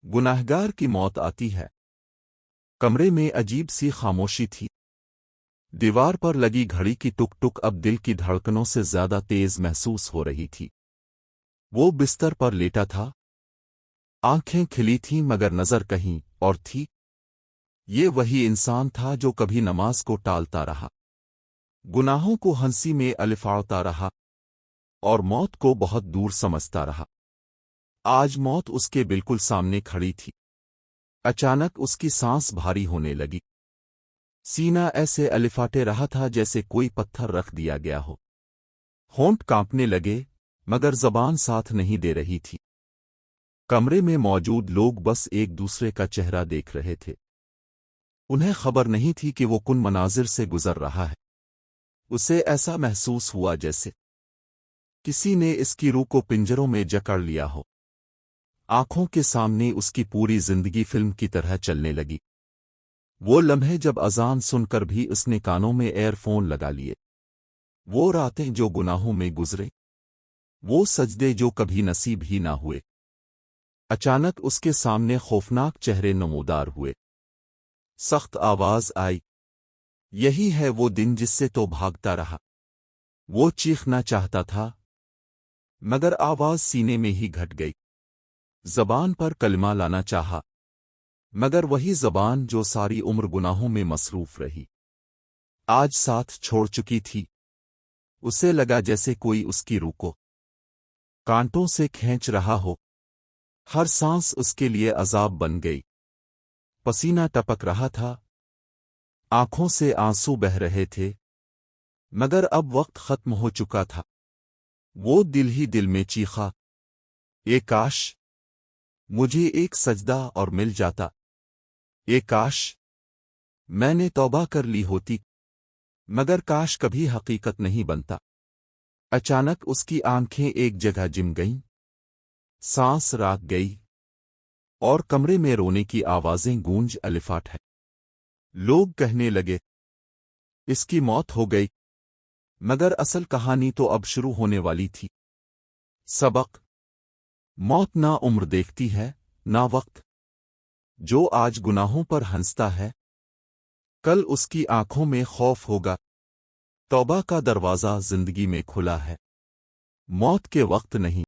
गुनाहगार की मौत आती है। कमरे में अजीब सी खामोशी थी। दीवार पर लगी घड़ी की टुक टुक अब दिल की धड़कनों से ज्यादा तेज महसूस हो रही थी। वो बिस्तर पर लेटा था। आंखें खिली थीं मगर नजर कहीं और थी। ये वही इंसान था जो कभी नमाज को टालता रहा, गुनाहों को हंसी में अलिफाड़ता रहा और मौत को बहुत दूर समझता रहा। आज मौत उसके बिल्कुल सामने खड़ी थी। अचानक उसकी सांस भारी होने लगी। सीना ऐसे अलिफाटे रहा था जैसे कोई पत्थर रख दिया गया हो। होंठ कांपने लगे मगर जबान साथ नहीं दे रही थी। कमरे में मौजूद लोग बस एक दूसरे का चेहरा देख रहे थे। उन्हें खबर नहीं थी कि वो कुन मनाजिर से गुजर रहा है। उसे ऐसा महसूस हुआ जैसे किसी ने इसकी रूह को पिंजरों में जकड़ लिया हो। आंखों के सामने उसकी पूरी जिंदगी फिल्म की तरह चलने लगी। वो लम्हे जब अजान सुनकर भी उसने कानों में एयरफोन लगा लिए। वो रातें जो गुनाहों में गुजरे, वो सजदे जो कभी नसीब ही ना हुए। अचानक उसके सामने खौफनाक चेहरे नमूदार हुए। सख्त आवाज आई, यही है वो दिन जिससे तो भागता रहा। वो चीखना चाहता था मगर आवाज सीने में ही घट गई। जबान पर कलमा लाना चाहा मगर वही जबान जो सारी उम्र गुनाहों में मसरूफ रही, आज साथ छोड़ चुकी थी। उसे लगा जैसे कोई उसकी रूह को कांटों से खींच रहा हो। हर सांस उसके लिए अजाब बन गई। पसीना टपक रहा था, आंखों से आंसू बह रहे थे मगर अब वक्त खत्म हो चुका था। वो दिल ही दिल में चीखा, ये काश मुझे एक सजदा और मिल जाता। ये काश मैंने तौबा कर ली होती। मगर काश कभी हकीकत नहीं बनता। अचानक उसकी आंखें एक जगह जिम गईं, सांस राग गई और कमरे में रोने की आवाजें गूंज अलिफाट है। लोग कहने लगे इसकी मौत हो गई, मगर असल कहानी तो अब शुरू होने वाली थी। सबक, मौत ना उम्र देखती है ना वक्त। जो आज गुनाहों पर हंसता है, कल उसकी आंखों में खौफ होगा। तौबा का दरवाजा जिंदगी में खुला है, मौत के वक्त नहीं।